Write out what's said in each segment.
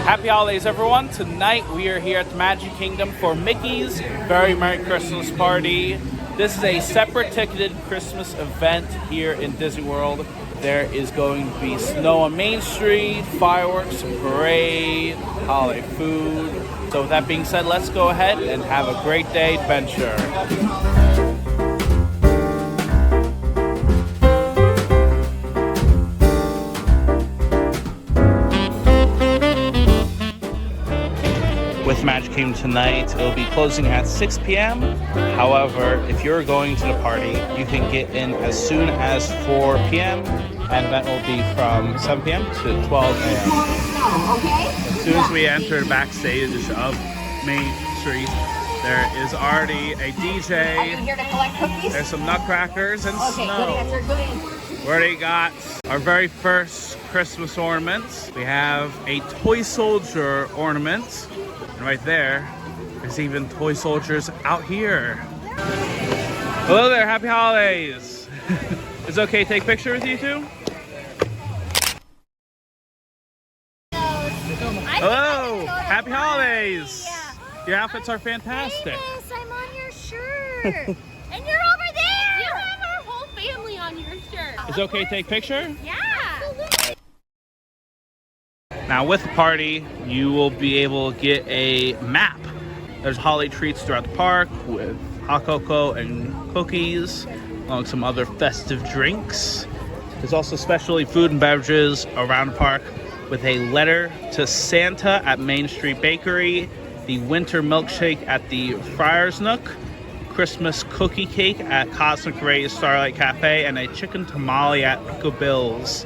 Happy holidays, everyone. Tonight we are here at the Magic Kingdom for Mickey's Very Merry Christmas Party. This is a separate ticketed Christmas event here in Disney World. There is going to be snow on Main Street, fireworks, parade, holiday food. So with that being said, let's go ahead and have a great day adventure. With Magic Kingdom tonight, it'll be closing at 6 p.m. However, if you're going to the party, you can get in as soon as 4 p.m. and that will be from 7 p.m. to 12 a.m. As soon as we enter the backstage of Main Street, there is already a DJ. Are you here to collect cookies? There's some nutcrackers and okay, snow. Good answer, good answer. We already got our very first Christmas ornaments. We have a toy soldier ornament. And right there, there's even toy soldiers out here. Hello there, happy holidays. Is it okay to take a picture with you two? Hello, happy holidays. Your outfits are fantastic. Yes, I'm on your shirt. And you're over there. You have our whole family on your shirt. Is it okay to take a picture? Yeah. Now with the party, you will be able to get a map. There's holiday treats throughout the park with hot cocoa and cookies, along with some other festive drinks. There's also specialty food and beverages around the park with a letter to Santa at Main Street Bakery, the winter milkshake at the Friar's Nook, Christmas cookie cake at Cosmic Ray's Starlight Cafe, and a chicken tamale at Pico Bill's.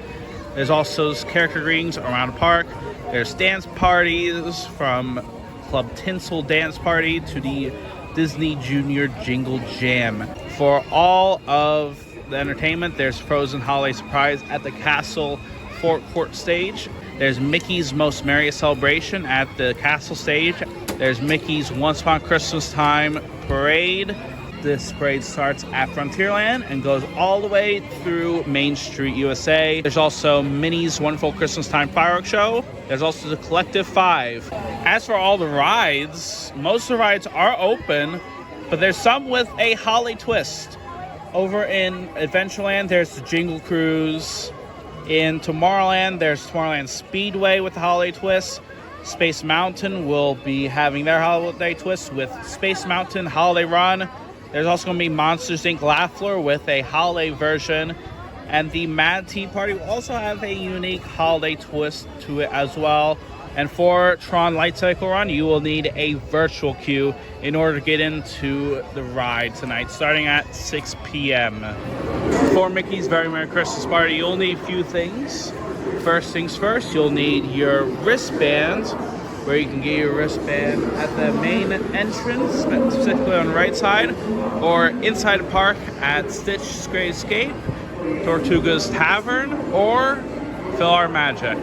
There's also character greetings around the park. There's dance parties from Club Tinsel Dance Party to the Disney Junior Jingle Jam. For all of the entertainment, there's Frozen Holiday Surprise at the Castle Fort Court stage. There's Mickey's Most Merriest Celebration at the Castle stage. There's Mickey's Once Upon Christmastime Parade. This parade starts at Frontierland and goes all the way through Main Street, USA. There's also Minnie's Wonderful Christmastime Firework Show. There's also the Collective 5. As for all the rides, most of the rides are open, but there's some with a holiday twist. Over in Adventureland, there's the Jingle Cruise. In Tomorrowland, there's Tomorrowland Speedway with the holiday twist. Space Mountain will be having their holiday twist with Space Mountain Holiday Run. There's also going to be Monsters Inc. Laugh Floor with a holiday version. And the Mad Tea Party will also have a unique holiday twist to it as well. And for Tron Light Cycle Run, you will need a virtual queue in order to get into the ride tonight, starting at 6 p.m. For Mickey's Very Merry Christmas Party, you'll need a few things. First things first, you'll need your wristband, where you can get your wristband at the main entrance, specifically on the right side, or inside the park at Stitch's Great Escape, Tortuga's Tavern, or PhilharMagic.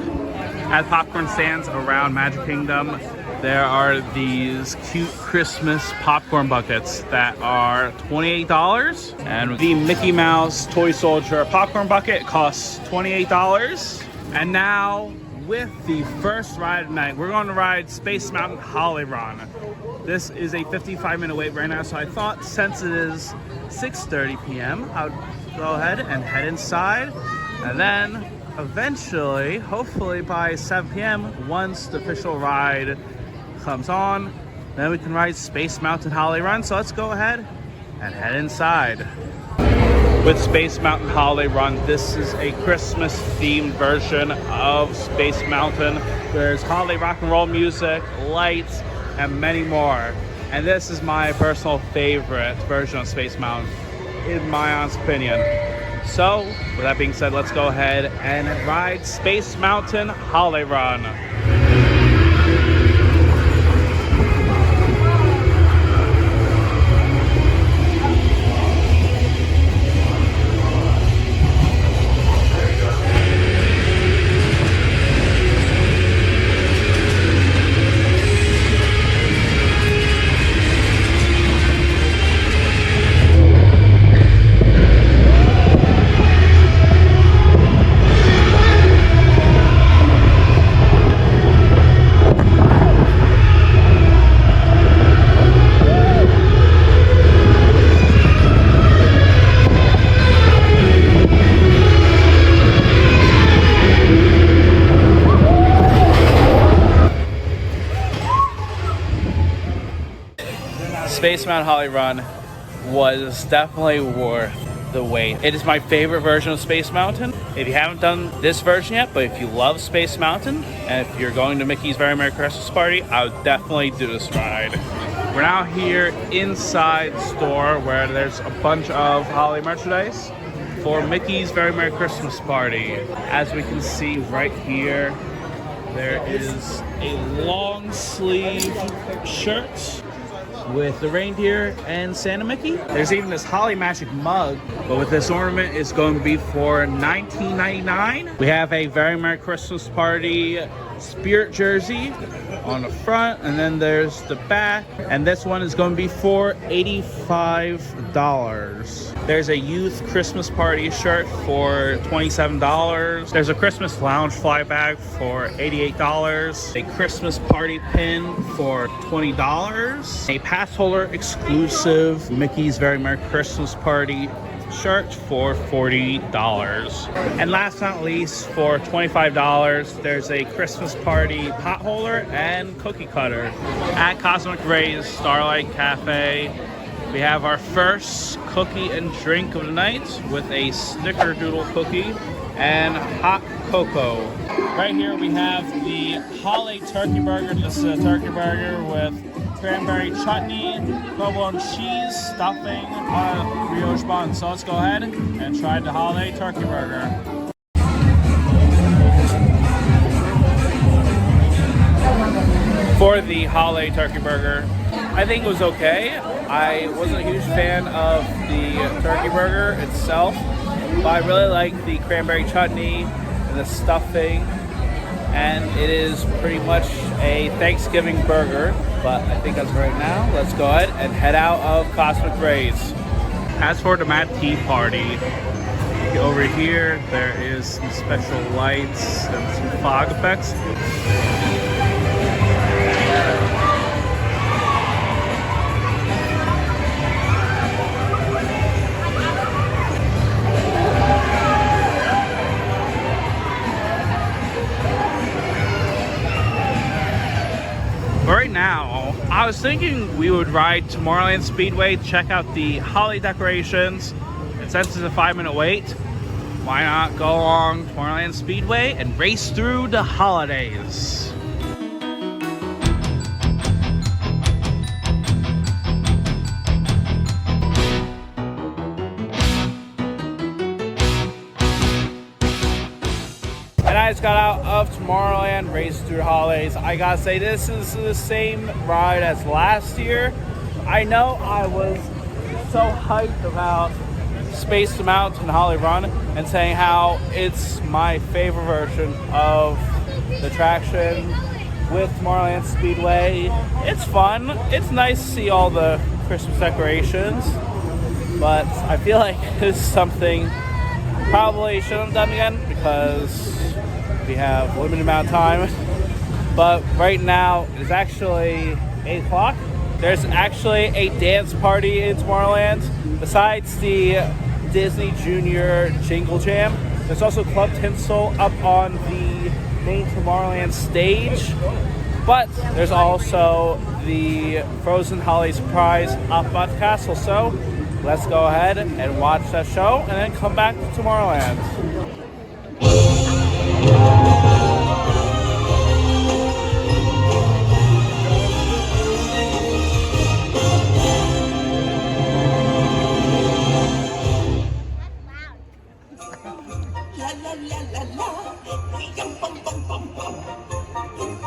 At popcorn stands around Magic Kingdom, there are these cute Christmas popcorn buckets that are $28. And the Mickey Mouse Toy Soldier popcorn bucket costs $28. And now, with the first ride of the night, we're going to ride Space Mountain Holiday Run. This is a 55-minute wait right now, so I thought since it is 6:30 p.m., I would go ahead and head inside, and then eventually, hopefully by 7 p.m., once the official ride comes on, then we can ride Space Mountain Holiday Run. So let's go ahead and head inside. With Space Mountain Holiday Run, this is a Christmas-themed version of Space Mountain. There's holiday rock and roll music, lights, and many more. And this is my personal favorite version of Space Mountain, in my honest opinion. So, with that being said, let's go ahead and ride Space Mountain Holiday Run. Space Mountain Holly Run was definitely worth the wait. It is my favorite version of Space Mountain. If you haven't done this version yet, but if you love Space Mountain, and if you're going to Mickey's Very Merry Christmas Party, I would definitely do this ride. We're now here inside the store where there's a bunch of holiday merchandise for Mickey's Very Merry Christmas Party. As we can see right here, there is a long sleeve shirt with the reindeer and Santa Mickey. There's even this Holly Magic mug, but with this ornament, it's going to be for $19.99. We have a Very Merry Christmas Party spirit jersey on the front, and then there's the back, and this one is going to be for $85. There's a youth Christmas party shirt for $27. There's a Christmas lounge fly bag for $88. A Christmas party pin for $20. A pass holder exclusive Mickey's Very Merry Christmas Party shirt for $40. And last but not least, for $25, there's a Christmas party pot holder and cookie cutter. At Cosmic Rays Starlight Cafe, we have our first cookie and drink of the night with a snickerdoodle cookie and hot cocoa. Right here we have the Holly Turkey Burger. This is a turkey burger with cranberry chutney, provolone cheese, stuffing on a brioche bun. So let's go ahead and try the holiday turkey burger. For the holiday turkey burger, I think it was okay. I wasn't a huge fan of the turkey burger itself, but I really like the cranberry chutney and the stuffing. And it is pretty much a Thanksgiving burger, but I think as of right now, let's go ahead and head out of Cosmic Rays. As for the Mad Tea Party, over here there is some special lights and some fog effects. Right now, I was thinking we would ride Tomorrowland Speedway to check out the holiday decorations. And since it's a 5-minute wait, why not go along Tomorrowland Speedway and race through the holidays? I just got out of Tomorrowland, raced through the holidays. I gotta say, this is the same ride as last year. I know I was so hyped about Space Mountain Holly Run and saying how it's my favorite version of the attraction with Tomorrowland Speedway. It's fun. It's nice to see all the Christmas decorations, but I feel like this is something probably shouldn't have done again because we have a limited amount of time. But right now it's actually 8 o'clock. There's actually a dance party in Tomorrowland besides the Disney Junior Jingle Jam. There's also Club Tinsel up on the main Tomorrowland stage, but there's also the Frozen Holiday Surprise up at the castle. So let's go ahead and watch that show and then come back to Tomorrowland.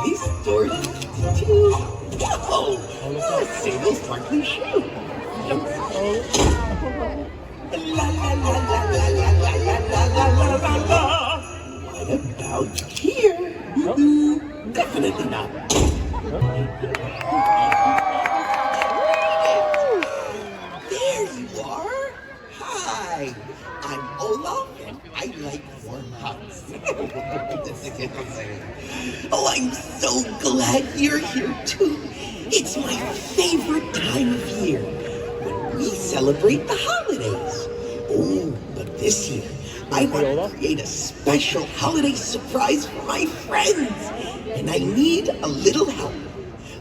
This door leads to whoa! Sable sparkling shoe. La la la la la la la la la la la. What about here? Definitely not. There you are. Hi, I'm Olaf, and I like warm hugs. Oh, I'm so glad you're here too. It's my favorite time of year when we celebrate the holidays. Oh, but this year I want to create a special holiday surprise for my friends, and I need a little help.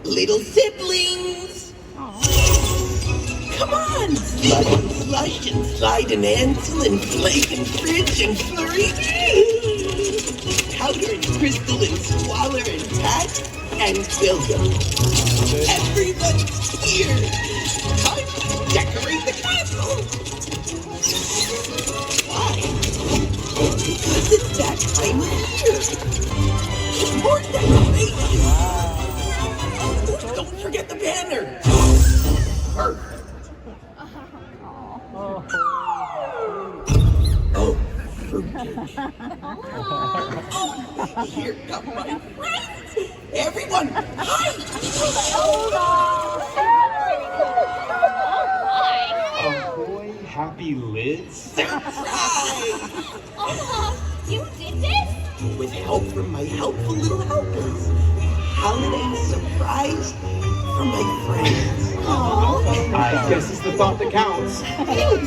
Little siblings. Aww. Come on! Slush and slush and slide and Ansel and flake and fridge and flurry. Powder and crystal and squalor and Pat and William. Everyone's here! Time to decorate the castle! Why? Because it's that time of year! More decoration! Don't forget the banner! Perfect! Oh, fruitcake. Here come my friends! Everyone, hi! Ahoy, happy Liz! Surprise! You did this? With help from my helpful little helpers. Holiday surprise for my friends. I guess it's the thought that counts.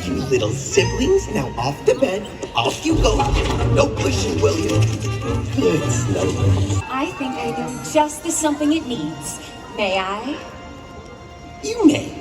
You little siblings, now off to bed. Off you go. No pushing, William. Good Snow. I think I know just the something it needs. May I? You may.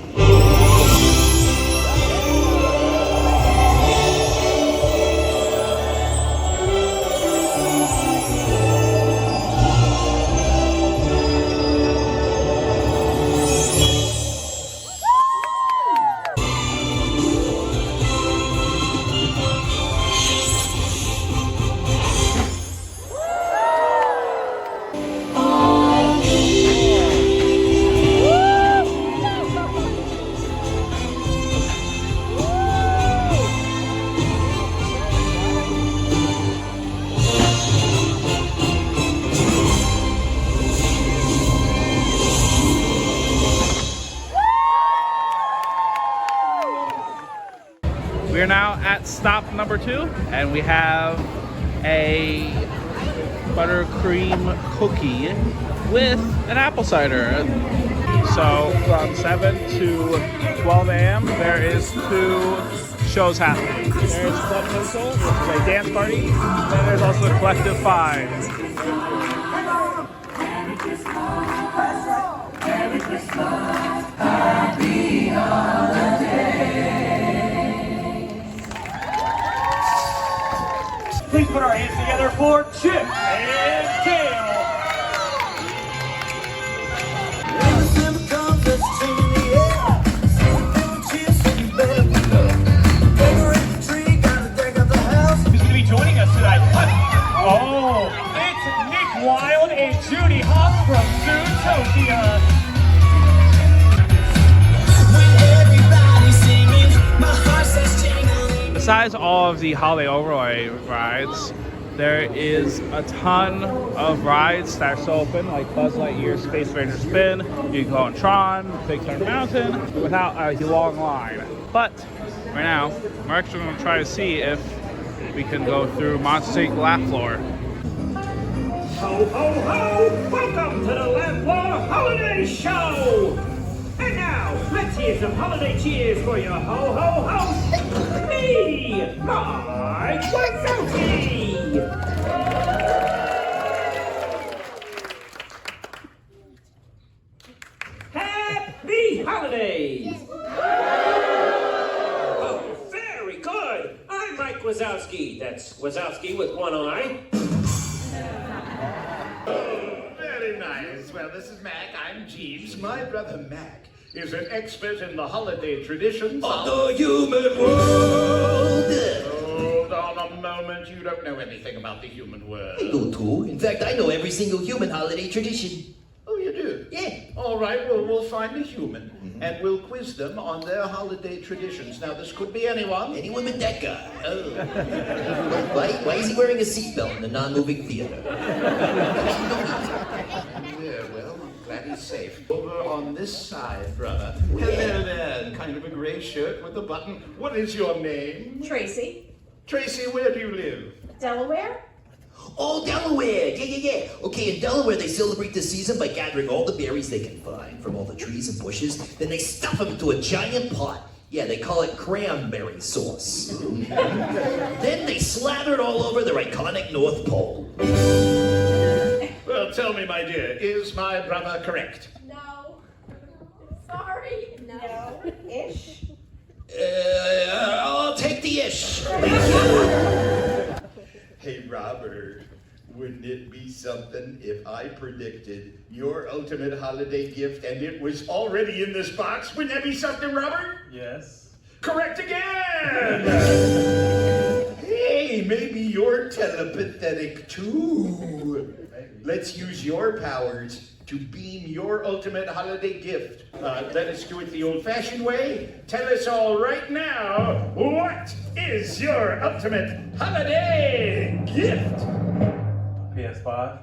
We are now at stop number 2, and we have a buttercream cookie with an apple cider. So from 7 to 12 a.m. there is 2 shows happening. There's Club Social, which is a dance party. Then there's also the Collective 5. Please put our hands together for Chip and Dale. Who's going to be joining us tonight? Oh, it's Nick Wilde and Judy Hawk from Zootopia. Besides all of the Holiday Overlay rides, there is a ton of rides that are still open, like Buzz Lightyear Space Ranger Spin. You can go on Tron, Big Thunder Mountain, without a long line. But right now, we're actually going to try to see if we can go through Monster Inc. Laugh Floor. Ho, ho, ho! Welcome to the Laugh Floor Holiday Show! And now, let's hear some holiday cheers for your ho-ho host, me, Mike Wazowski! Happy holidays! Oh, very good! I'm Mike Wazowski. That's Wazowski with one eye. Very nice. Well, this is Mac. I'm Jeeves. My brother Mac is an expert in the holiday traditions of the human world. Hold on a moment. You don't know anything about the human world. I do too. In fact, I know every single human holiday tradition. Oh, you do? Yeah. All right, well, we'll find a human and we'll quiz them on their holiday traditions. Now, this could be anyone. Anyone but that guy. Oh. Why is he wearing a seatbelt in a non-moving theater? Yeah, well, I'm glad he's safe. Over on this side, brother. Hello there. Kind of a gray shirt with a button. What is your name? Tracy. Tracy, where do you live? Delaware? Oh, Delaware! Yeah. Okay, in Delaware, they celebrate the season by gathering all the berries they can find from all the trees and bushes. Then they stuff them into a giant pot. Yeah, they call it cranberry sauce. Then they slather it all over their iconic North Pole. Well, tell me, my dear, is my brother correct? No. Sorry. No. Ish. I'll take the ish. Hey, Robert, wouldn't it be something if I predicted your ultimate holiday gift and it was already in this box? Wouldn't that be something, Robert? Yes. Correct again! Hey, maybe you're telepathetic too. Let's use your powers to beam your ultimate holiday gift. Let us do it the old-fashioned way. Tell us all right now, what is your ultimate holiday gift? PS5.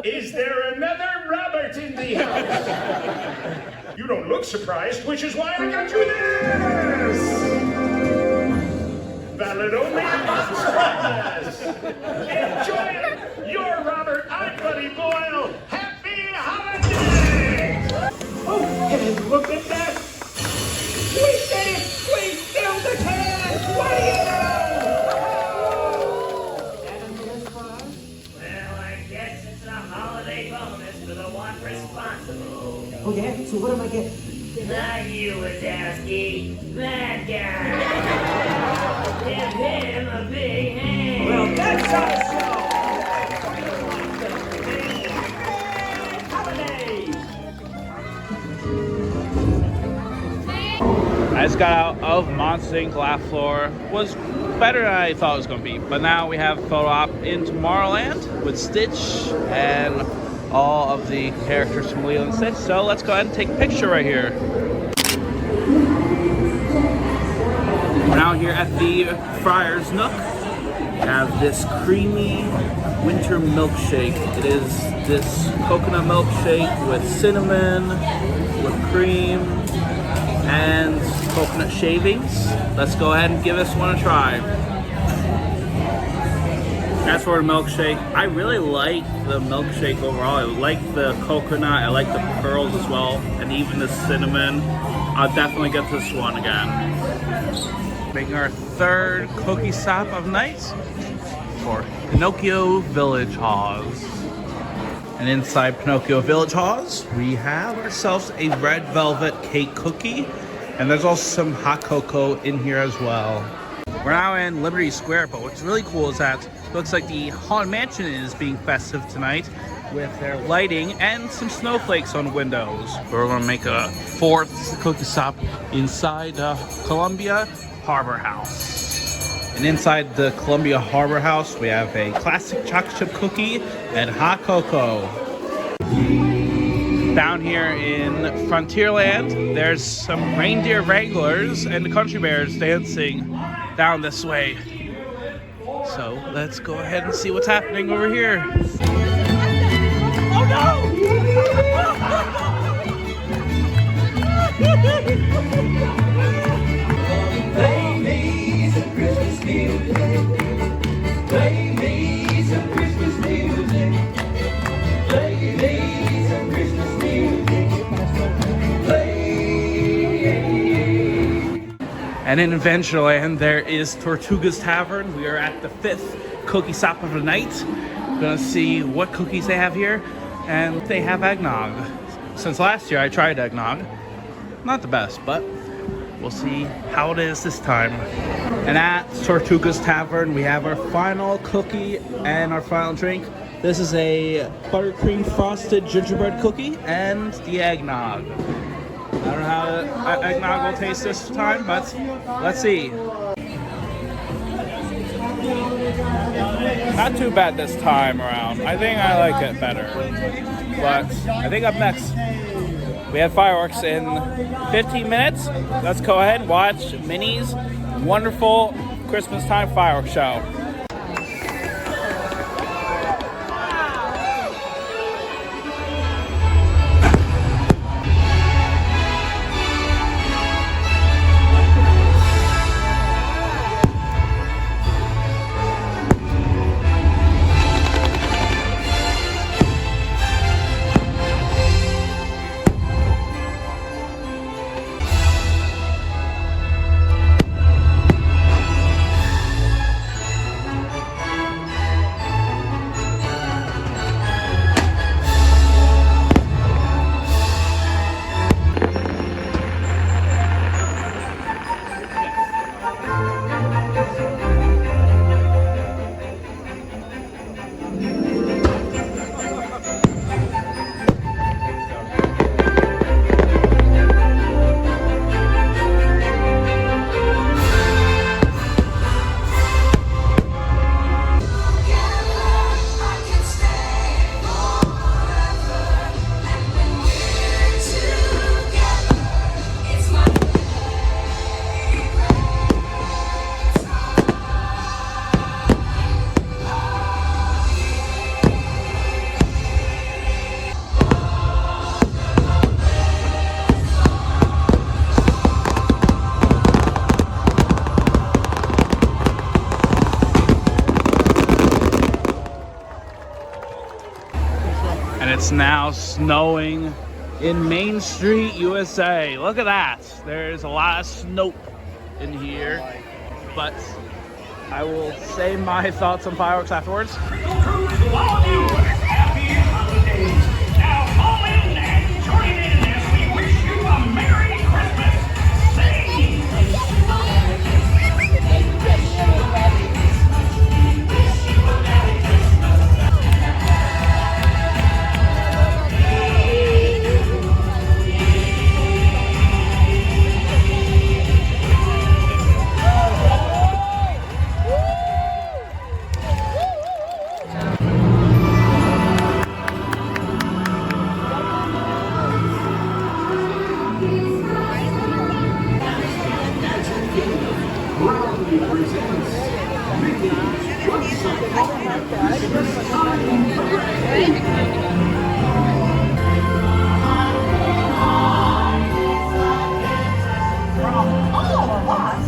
Is there another Robert in the house? You don't look surprised, which is why I got you this! Valid only in Bob's Christmas! Enjoy it! You're Robert, I'm Buddy Boyle! Happy holidays! Oh, and look at that! We did it! We filled the can! What do you Well, I guess it's a holiday bonus for the one responsible. Oh, yeah? So what am I getting? Not you, Wazowski. That guy. Give him a big hand. Well, that's our show! Holidays! I just got out of Monster Inc. Laugh Floor. Was better than I thought it was going to be. But now we have a photo op in Tomorrowland with Stitch and all of the characters from Lilo and Stitch. So let's go ahead and take a picture right here. We're now here at the Friar's Nook. We have this creamy winter milkshake. It is this coconut milkshake with cinnamon, whipped cream, and coconut shavings. Let's go ahead and give this one a try. As for the milkshake, I really like the milkshake overall. I like the coconut, I like the pearls as well, and even the cinnamon. I'll definitely get this one again. Making our third cookie stop of night for Pinocchio Village Haws. And inside Pinocchio Village Haws, we have ourselves a red velvet cake cookie, and there's also some hot cocoa in here as well. We're now in Liberty Square, but what's really cool is that it looks like the Haunted Mansion is being festive tonight with their lighting and some snowflakes on windows. We're gonna make a fourth cookie stop inside Columbia Harbor House. And inside the Columbia Harbor House, we have a classic chocolate chip cookie and hot cocoa. Down here in Frontierland, there's some reindeer wranglers and the country bears dancing down this way. So let's go ahead and see what's happening over here. Oh no! Play me some Christmas music. Play me some Christmas music. Play me some Christmas music. And in Adventureland, there is Tortuga's Tavern. We are at the 5th cookie stop of the night. Gonna see what cookies they have here, and they have eggnog. Since last year I tried eggnog. Not the best, but we'll see how it is this time. And at Tortuga's Tavern, we have our final cookie and our final drink. This is a buttercream frosted gingerbread cookie and the eggnog. I don't know how the eggnog will taste this time, but let's see. Not too bad this time around. I think I like it better. But I think up next, we have fireworks in 15 minutes. Let's go ahead and watch Minnie's wonderful Christmastime fireworks show. And it's now snowing in Main Street, USA. Look at that. There's a lot of snow in here, but I will say my thoughts on fireworks afterwards. Happy holidays! Now fall in and join in as we wish you a Merry Christmas! Sing! proudly presents Minnie's Once Upon a Christmastime Parade. From all of us.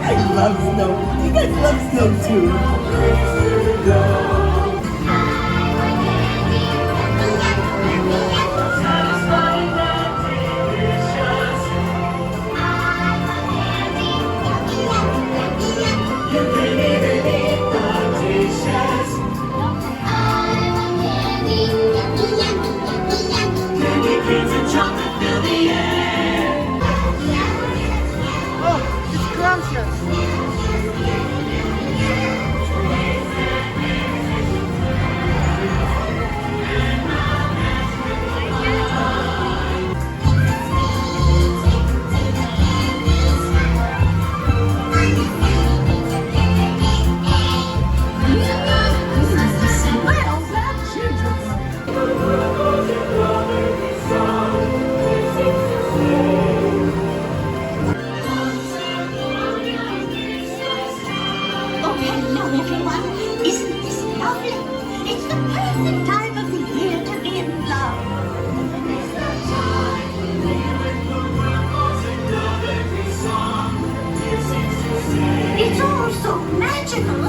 I love snow. You guys love snow too. It's all so magical.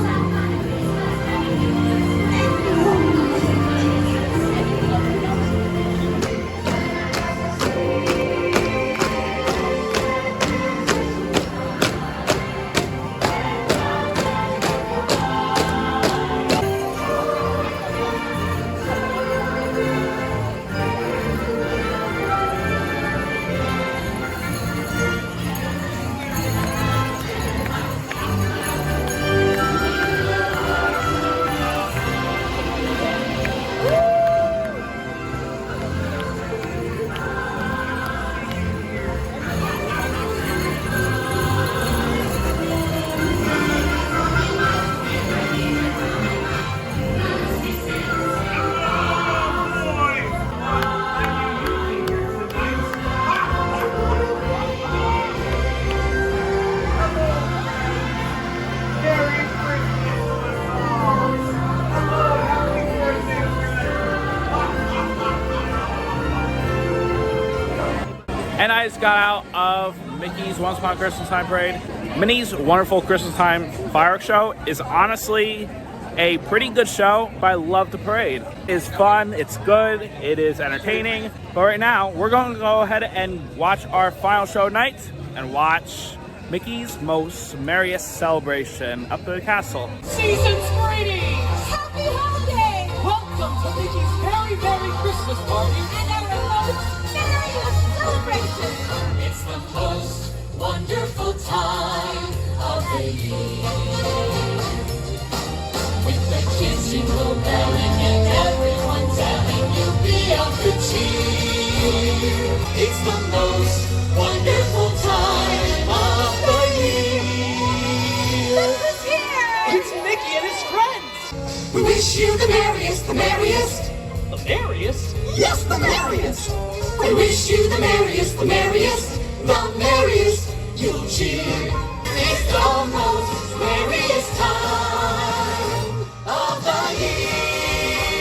And I just got out of Mickey's Once Upon a Christmastime Parade. Minnie's wonderful Christmastime fireworks show is honestly a pretty good show, but I love the parade. It's fun, it's good, it is entertaining. But right now, we're going to go ahead and watch our final show night and watch Mickey's Most Merriest Celebration up at the castle. Season's greetings! Happy holiday! Welcome to Mickey's Very Merry Christmas Party And our most merriest celebration. It's the most wonderful time of the year. With the kids jingle belling and everyone telling you be of good cheer. It's the most wonderful time of the year. Look who's here! It's Mickey and his friends! We wish you the merriest, the merriest. The merriest? Yes, the merriest. We wish you the merriest, the merriest, the merriest. You'll cheer. It's the most merriest time of the year.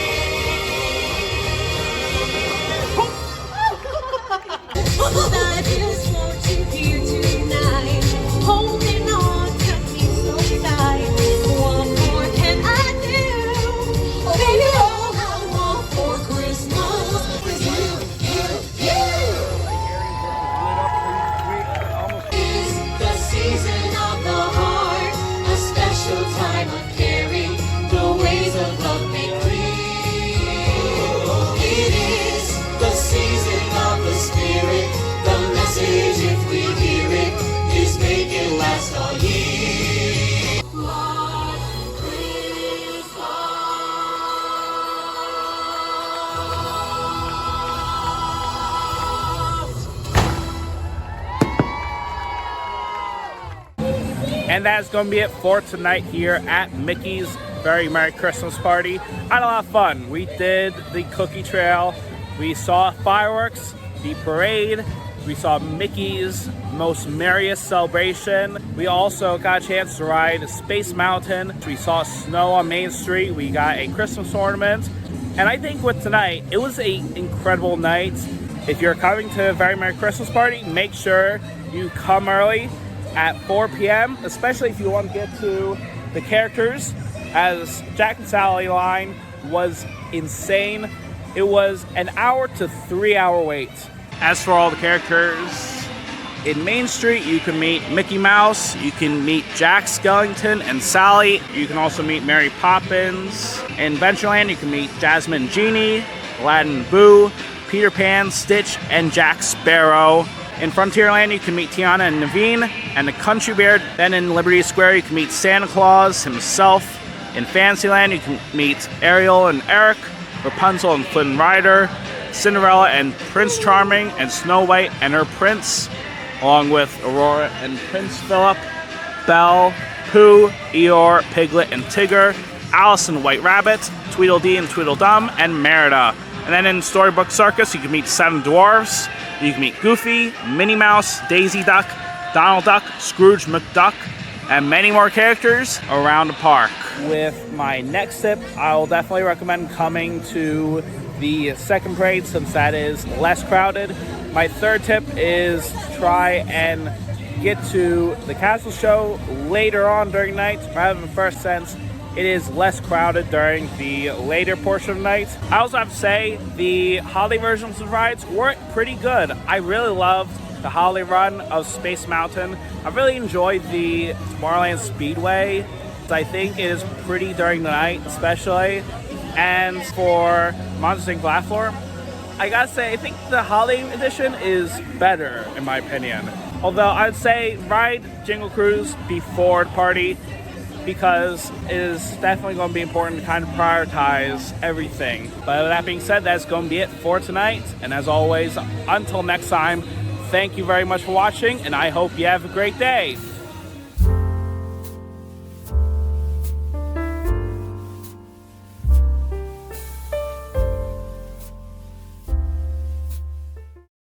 And that's going to be it for tonight here at Mickey's Very Merry Christmas Party. I had a lot of fun. We did the cookie trail. We saw fireworks, the parade. We saw Mickey's Most Merriest Celebration. We also got a chance to ride Space Mountain. We saw snow on Main Street. We got a Christmas ornament. And I think with tonight, it was an incredible night. If you're coming to a Very Merry Christmas Party, make sure you come early at 4 p.m., especially if you want to get to the characters, as Jack and Sally line was insane. It was an hour to 3 hour wait. As for all the characters, in Main Street, you can meet Mickey Mouse, you can meet Jack Skellington and Sally, you can also meet Mary Poppins. In Adventureland, you can meet Jasmine and Genie, Aladdin and Boo, Peter Pan, Stitch, and Jack Sparrow. In Frontierland, you can meet Tiana and Naveen and the Country Bear. Then in Liberty Square, you can meet Santa Claus himself. In Fantasyland, you can meet Ariel and Eric, Rapunzel and Flynn Rider, Cinderella and Prince Charming, and Snow White and her prince, along with Aurora and Prince Philip, Belle, Pooh, Eeyore, Piglet and Tigger, Alice and the White Rabbit, Tweedledee and Tweedledum, and Merida. And then in Storybook Circus, you can meet 7 dwarfs. You can meet Goofy, Minnie Mouse, Daisy Duck, Donald Duck, Scrooge McDuck, and many more characters around the park. With my next tip, I will definitely recommend coming to the second parade since that is less crowded. My third tip is try and get to the castle show later on during the night rather than first, since it is less crowded during the later portion of the night. I also have to say the holiday versions of rides were pretty good. I really loved the holiday run of Space Mountain. I really enjoyed the Tomorrowland Speedway. I think it is pretty during the night especially. And for Monsters Inc. Laugh Floor, I gotta say, I think the holiday edition is better in my opinion. Although I'd say ride Jingle Cruise before the party, because it is definitely going to be important to kind of prioritize everything. But with that being said, that's going to be it for tonight. And as always, until next time, thank you very much for watching, and I hope you have a great day.